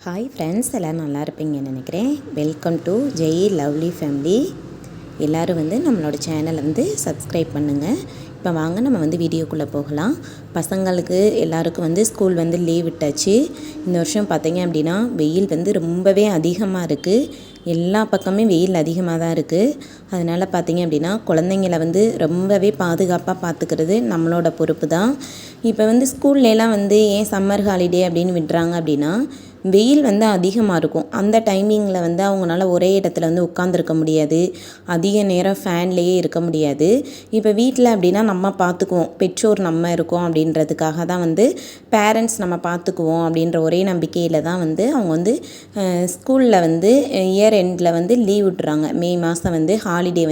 Hi friends, எல்லோரும் நல்லா இருப்பீங்கன்னு நினைக்கிறேன். Welcome to Jai lovely family. எல்லோரும் நம்மளோட சேனலை சப்ஸ்கிரைப் பண்ணுங்கள். இப்போ வாங்க நம்ம வீடியோக்குள்ளே போகலாம். பசங்களுக்கு எல்லாருக்கும் ஸ்கூல் லீவ் விட்டாச்சு. இந்த வருஷம் பார்த்தீங்க அப்படின்னா வெயில் ரொம்பவே அதிகமாக இருக்குது. எல்லா பக்கமே வெயில் அதிகமாக தான் இருக்குது. அதனால் பார்த்தீங்க அப்படின்னா குழந்தைங்கள ரொம்பவே பாதுகாப்பாக பார்த்துக்கிறது நம்மளோட பொறுப்பு தான். இப்போ ஸ்கூல்லலாம் ஏன் சம்மர் ஹாலிடே அப்படின்னு விடுறாங்க அப்படின்னா, வெயில் அதிகமாக இருக்கும். அந்த டைமிங்கில் அவங்களால ஒரே இடத்துல உட்காந்துருக்க முடியாது. அதிக நேரம் ஃபேன்லேயே இருக்க முடியாது. இப்போ வீட்டில் அப்படின்னா நம்ம பார்த்துக்குவோம், பெற்றோர் நம்ம இருக்கோம் அப்படின்றதுக்காக தான் பேரண்ட்ஸ் நம்ம பார்த்துக்குவோம் அப்படின்ற ஒரே நம்பிக்கையில் தான் அவங்க ஸ்கூலில் இயர் எண்டில் லீவ் விட்டுறாங்க. மே மாதம் ஹாலிடே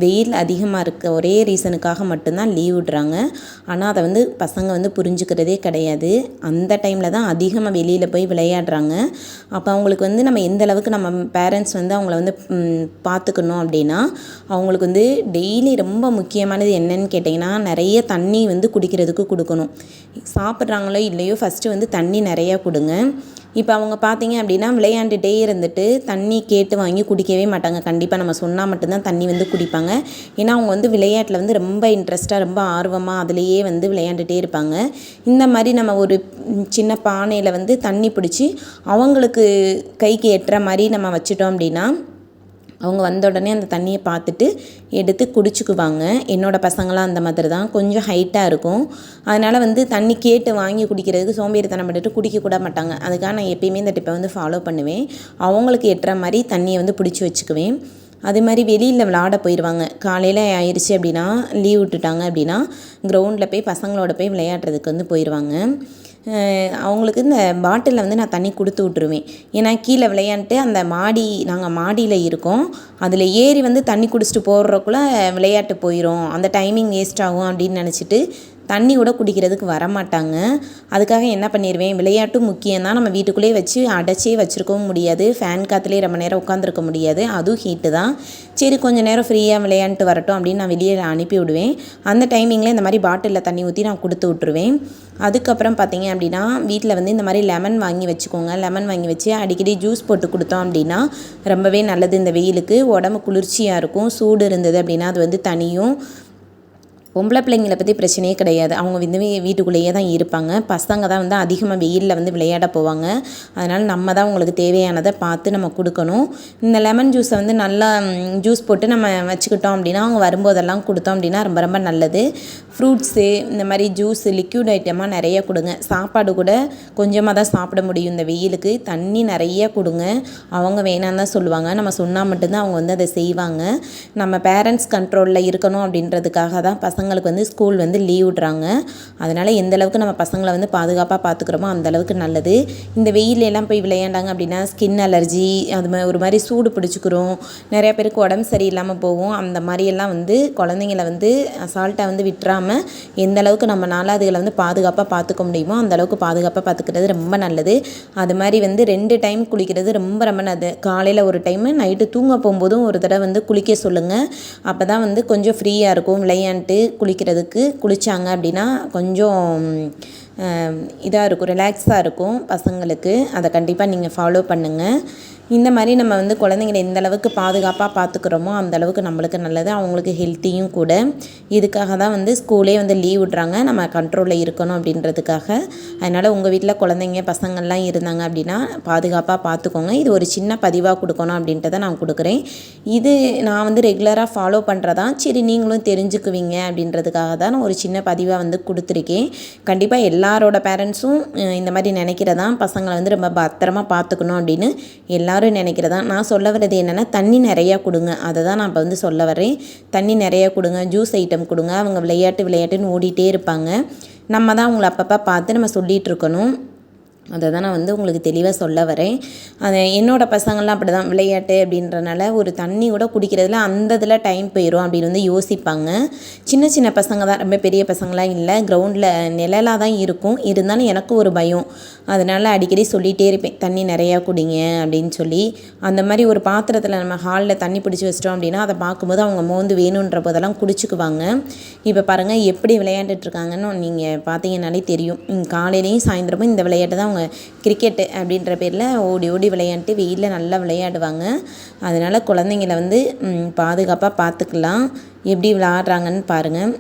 வெயில் அதிகமாக இருக்க ஒரே ரீசனுக்காக மட்டும்தான் லீவ் விடுறாங்க. ஆனால் அதை பசங்க புரிஞ்சுக்கிறதே கிடையாது. அந்த டைமில் தான் அதிகமாக வெளியில் போய் விளையாடுறாங்க. அப்போ அவங்களுக்கு நம்ம எந்த அளவுக்கு நம்ம பேரண்ட்ஸ் அவங்கள பார்த்துக்கணும் அப்படின்னா, அவங்களுக்கு டெய்லி ரொம்ப முக்கியமானது என்னன்னு கேட்டிங்கன்னா, நிறைய தண்ணி குடிக்கிறதுக்கு கொடுக்கணும். சாப்பிட்றாங்களோ இல்லையோ ஃபஸ்ட்டு தண்ணி நிறையா கொடுங்க. இப்போ அவங்க பார்த்தீங்க அப்படின்னா விளையாண்டுகிட்டே இருந்துட்டு தண்ணி கேட்டு வாங்கி குடிக்கவே மாட்டாங்க. கண்டிப்பாக நம்ம சொன்னால் மட்டும்தான் தண்ணி குடிப்பாங்க. ஏன்னா அவங்க விளையாட்டில் ரொம்ப இன்ட்ரெஸ்ட்டாக ரொம்ப ஆர்வமாக அதிலேயே விளையாண்டுகிட்டே இருப்பாங்க. இந்த மாதிரி நம்ம ஒரு சின்ன பானையில் தண்ணி பிடிச்சி அவங்களுக்கு கைக்கு எட்டுற மாதிரி நம்ம வச்சிட்டோம் அப்படின்னா, அவங்க வந்த உடனே அந்த தண்ணியை பார்த்துட்டு எடுத்து குடிச்சுக்குவாங்க. என்னோடய பசங்களாம் அந்த மாதிரி தான், கொஞ்சம் ஹைட்டாக இருக்கும். அதனால் தண்ணி கேட்டு வாங்கி குடிக்கிறதுக்கு சோம்பேறித்தனம் பண்ணிட்டு குடிக்கக்கூட மாட்டாங்க. அதுக்காக நான் எப்பயுமே இந்த டிப்பை ஃபாலோ பண்ணுவேன். அவங்களுக்கு எட்டுற மாதிரி தண்ணியை பிடிச்சி வச்சுக்குவேன். அது மாதிரி வெளியில் விளாட போயிடுவாங்க. காலையில் ஆயிடுச்சு அப்படின்னா, லீவ் விட்டுட்டாங்க அப்படின்னா கிரவுண்டில் போய் பசங்களோட போய் விளையாடுறதுக்கு போயிடுவாங்க. அவங்களுக்கு இந்த பாட்டிலில் நான் தண்ணி கொடுத்து விட்ருவேன். ஏன்னா கீழே விளையாண்டுட்டு அந்த நாங்கள் மாடியில் இருக்கோம், அதில் ஏறி தண்ணி குடிச்சிட்டு போடுறக்குள்ளே விளையாட்டு போயிடும், அந்த டைமிங் வேஸ்ட் ஆகும் அப்படின்னு நினச்சிட்டு தண்ணி கூட குடிக்கிறதுக்கு வரமாட்டாங்க. அதுக்காக என்ன பண்ணிடுவேன், விளையாட்டும் முக்கியம்தான், நம்ம வீட்டுக்குள்ளேயே வச்சு அடைச்சே வச்சுருக்கவும் முடியாது, ஃபேன் காற்றுலேயே ரொம்ப நேரம் உட்காந்துருக்க முடியாது, அதுவும் ஹீட்டு தான். சரி கொஞ்சம் நேரம் ஃப்ரீயாக விளையாண்டுட்டு வரட்டும் அப்படின்னு நான் வெளியே அனுப்பி விடுவேன். அந்த டைமிங்கில் இந்த மாதிரி பாட்டிலில் தண்ணி ஊற்றி நான் கொடுத்து விட்ருவேன். அதுக்கப்புறம் பார்த்தீங்க அப்படின்னா வீட்டில் இந்த மாதிரி லெமன் வாங்கி வச்சுக்கோங்க. லெமன் வாங்கி வச்சு அடிக்கடி ஜூஸ் போட்டு கொடுத்தோம் அப்படின்னா ரொம்பவே நல்லது. இந்த வெயிலுக்கு உடம்பு குளிர்ச்சியாக இருக்கும். சூடு இருந்தது அப்படின்னா அது தனியும். பொம்பளை பிள்ளைங்களை பற்றி பிரச்சனையே கிடையாது. அவங்க வீட்டுக்குள்ளேயே தான் இருப்பாங்க. பசங்க தான் அதிகமாக வெயிலில் விளையாட போவாங்க. அதனால் நம்ம தான் உங்களுக்கு தேவையானதை பார்த்து நம்ம கொடுக்கணும். இந்த லெமன் ஜூஸை நல்லா ஜூஸ் போட்டு நம்ம வச்சுக்கிட்டோம் அப்படின்னா அவங்க வரும்போதெல்லாம் கொடுத்தோம் அப்படின்னா ரொம்ப ரொம்ப நல்லது. ஃப்ரூட்ஸு இந்த மாதிரி ஜூஸ் லிக்யூட் ஐட்டமாக நிறைய கொடுங்க. சாப்பாடு கூட கொஞ்சமாக தான் சாப்பிட முடியும் இந்த வெயிலுக்கு. தண்ணி நிறைய கொடுங்க. அவங்க வேணான்னு தான் சொல்லுவாங்க, நம்ம சொன்னால் மட்டும்தான் அவங்க அதை செய்வாங்க. நம்ம பேரண்ட்ஸ் கண்ட்ரோலில் இருக்கணும் அப்படின்றதுக்காக தான் பசங்களுக்கு ஸ்கூல் லீவ் விட்றாங்க. அதனால் எந்த அளவுக்கு நம்ம பசங்களை பாதுகாப்பாக பார்த்துக்கிறோமோ அந்தளவுக்கு நல்லது. இந்த வெயிலெல்லாம் போய் விளையாண்டாங்க அப்படின்னா ஸ்கின் அலர்ஜி, அது மாதிரி ஒரு மாதிரி சூடு பிடிச்சிக்கிறோம். நிறையா பேருக்கு உடம்பு சரியில்லாமல் போகும். அந்த மாதிரியெல்லாம் குழந்தைங்கள அசால்ட்டாக விட்டுறாமல் எந்த அளவுக்கு நம்மளால் அதுகளை பாதுகாப்பாக பார்த்துக்க முடியுமோ அந்தளவுக்கு பாதுகாப்பாக பார்த்துக்கிறது ரொம்ப நல்லது. அது மாதிரி 2 டைம் குளிக்கிறது ரொம்ப ரொம்ப நல்லது. காலையில் ஒரு டைமு, நைட்டு தூங்க போகும்போதும் ஒரு தடவை குளிக்க சொல்லுங்கள். அப்போ தான் கொஞ்சம் ஃப்ரீயாக இருக்கும். விளையாண்டு குளிக்கிறதுக்கு குளித்தாங்க அப்படின்னா கொஞ்சம் இதாக இருக்கும், ரிலாக்ஸாக இருக்கும் பசங்களுக்கு. அதை கண்டிப்பாக நீங்கள் ஃபாலோ பண்ணுங்கள். இந்த மாதிரி நம்ம குழந்தைங்களை எந்த அளவுக்கு பாதுகாப்பாக பார்த்துக்கிறோமோ அந்தளவுக்கு நம்மளுக்கு நல்லது, அவங்களுக்கு ஹெல்த்தியும் கூட. இதுக்காக தான் ஸ்கூலே லீவ் விட்றாங்க, நம்ம கண்ட்ரோலில் இருக்கணும் அப்படின்றதுக்காக. அதனால் உங்கள் வீட்டில் குழந்தைங்க பசங்கள்லாம் இருந்தாங்க அப்படின்னா பாதுகாப்பாக பார்த்துக்கோங்க. இது ஒரு சின்ன பதிவாக கொடுக்கணும் அப்படின்றத நான் கொடுக்குறேன். இது நான் ரெகுலராக ஃபாலோ பண்ணுறதான், சரி நீங்களும் தெரிஞ்சுக்குவீங்க அப்படின்றதுக்காக தான் நான் ஒரு சின்ன பதிவாக கொடுத்துருக்கேன். கண்டிப்பாக எல்லாரோட பேரண்ட்ஸும் இந்த மாதிரி நினைக்கிறதான், பசங்களை ரொம்ப பத்திரமா பார்த்துக்கணும் அப்படின்னு எல்லாரும் நினைக்கிறதா. நான் சொல்ல வர்றது என்னென்னா, தண்ணி நிறையா கொடுங்க. அதை தான் நான் இப்போ சொல்ல வரேன். தண்ணி நிறையா கொடுங்க, ஜூஸ் ஐட்டம் கொடுங்க. அவங்க விளையாட்டுன்னு ஓடிட்டே இருப்பாங்க. நம்ம தான் அவங்கள அப்பப்போ பார்த்து நம்ம சொல்லிகிட்டு இருக்கணும். அதை தான் நான் உங்களுக்கு தெளிவாக சொல்ல வரேன். அது என்னோடய பசங்கள்லாம் அப்படி தான், விளையாட்டு அப்படின்றனால ஒரு தண்ணி கூட குடிக்கிறதுல அந்த இதில் டைம் போயிடும் அப்படின்னு யோசிப்பாங்க. சின்ன சின்ன பசங்க தான், ரொம்ப பெரிய பசங்களாம் இல்லை. கிரவுண்டில் நிழலாக தான் இருக்கும். இருந்தாலும் எனக்கு ஒரு பயம். அதனால் அடிக்கடி சொல்லிகிட்டே இருப்பேன், தண்ணி நிறையா குடிங்க அப்படின்னு சொல்லி. அந்த மாதிரி ஒரு பாத்திரத்தில் நம்ம ஹாலில் தண்ணி பிடிச்சி வச்சிட்டோம் அப்படின்னா அதை பார்க்கும்போது அவங்க மோந்து வேணுன்ற போதெல்லாம் குடிச்சுக்குவாங்க. இப்போ பாருங்கள் எப்படி விளையாண்டுட்ருக்காங்கன்னு நீங்கள் பார்த்தீங்கன்னாலே தெரியும். காலையிலையும் சாயந்தரமும் இந்த விளையாட்டு தான் அவங்க கிரிக்கெட்டு அப்படின்ற பேரில் ஓடி ஓடி விளையாண்டுட்டு வெயிலில் நல்லா விளையாடுவாங்க. அதனால் குழந்தைங்கள வந்து பாதுகாப்பாக பார்த்துக்கலாம். எப்படி விளையாடுறாங்கன்னு பாருங்கள்.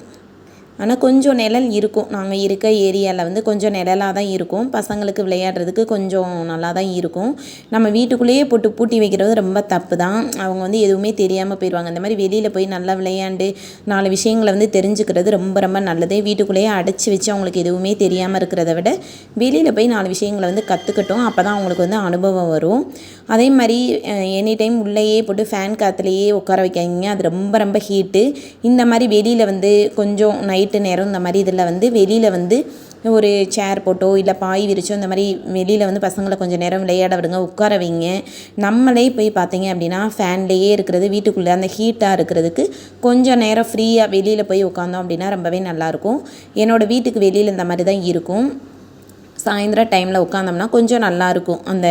ஆனால் கொஞ்சம் நிழல் இருக்கும். நாங்கள் இருக்க ஏரியாவில் வந்து கொஞ்சம் நிழலாக தான் இருக்கும். பசங்களுக்கு விளையாடுறதுக்கு கொஞ்சம் நல்லா தான் இருக்கும். நம்ம வீட்டுக்குள்ளேயே போட்டு பூட்டி வைக்கிறது ரொம்ப தப்பு தான். அவங்க வந்து எதுவுமே தெரியாமல் போயிடுவாங்க. அந்த மாதிரி வெளியில் போய் நல்லா விளையாண்டு 4 விஷயங்களை வந்து தெரிஞ்சுக்கிறது ரொம்ப ரொம்ப நல்லது. வீட்டுக்குள்ளேயே அடைச்சி வச்சு அவங்களுக்கு எதுவுமே தெரியாமல் இருக்கிறத விட வெளியில் போய் 4 விஷயங்களை வந்து கற்றுக்கட்டும். அப்போ தான் அவங்களுக்கு வந்து அனுபவம் வரும். அதே மாதிரி எனி டைம் உள்ளேயே போட்டு ஃபேன் காற்றுலையே உட்கார வைக்காதீங்க. அது ரொம்ப ரொம்ப ஹீட்டு. இந்த மாதிரி வெளியில் வந்து கொஞ்சம் நைட்டு நேரம் இந்த மாதிரி இதில் வந்து வெளியில் வந்து ஒரு சேர் போட்டோ இல்லை பாய் விரிச்சோ இந்த மாதிரி வெளியில் வந்து பசங்களை கொஞ்சம் நேரம் விளையாட விடுங்க, உட்கார வைங்க. நம்மளே போய் பார்த்தீங்க அப்படின்னா ஃபேன்லேயே இருக்கிறது வீட்டுக்குள்ளே அந்த ஹீட்டாக இருக்கிறதுக்கு கொஞ்சம் நேரம் ஃப்ரீயாக வெளியில் போய் உட்காந்தோம் அப்படின்னா ரொம்பவே நல்லாயிருக்கும். என்னோடய வீட்டுக்கு வெளியில் இந்த மாதிரி தான் இருக்கும். சாயந்தரம் டைமில் உட்காந்தோம்னா கொஞ்சம் நல்லாயிருக்கும். அந்த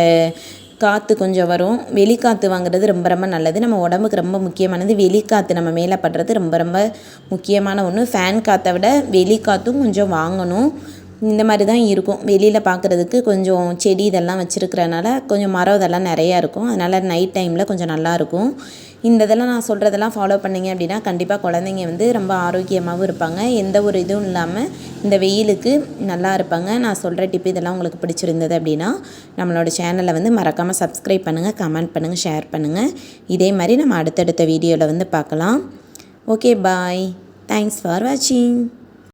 காற்று கொஞ்சம் வரும். வெளிக்காற்று வாங்குறது ரொம்ப ரொம்ப நல்லது. நம்ம உடம்புக்கு ரொம்ப முக்கியமானது வெளிக்காற்று நம்ம மேலே படுறது ரொம்ப ரொம்ப முக்கியமான ஒன்று. ஃபேன் காற்றை விட வெளிக்காற்றும் கொஞ்சம் வாங்கணும். இந்த மாதிரி தான் இருக்கும். வெளியில் பார்க்குறதுக்கு கொஞ்சம் செடி இதெல்லாம் வச்சுருக்கிறனால கொஞ்சம் மரம் இதெல்லாம் நிறையா இருக்கும். அதனால் நைட் டைமில் கொஞ்சம் நல்லாயிருக்கும். இந்த இதெல்லாம் நான் சொல்கிறதெல்லாம் ஃபாலோ பண்ணிங்க அப்படின்னா கண்டிப்பாக குழந்தைங்க வந்து ரொம்ப ஆரோக்கியமாகவும் இருப்பாங்க. எந்த ஒரு இதுவும் இல்லாமல் இந்த வெயிலுக்கு நல்லா இருப்பாங்க. நான் சொல்கிற டிப்பு இதெல்லாம் உங்களுக்கு பிடிச்சிருந்தது அப்படின்னா நம்மளோட சேனலை வந்து மறக்காமல் சப்ஸ்கிரைப் பண்ணுங்கள், கமெண்ட் பண்ணுங்கள், ஷேர் பண்ணுங்கள். இதே மாதிரி நம்ம அடுத்தடுத்த வீடியோவில் வந்து பார்க்கலாம். Okay, bye. தேங்க்ஸ் ஃபார் வாட்சிங்.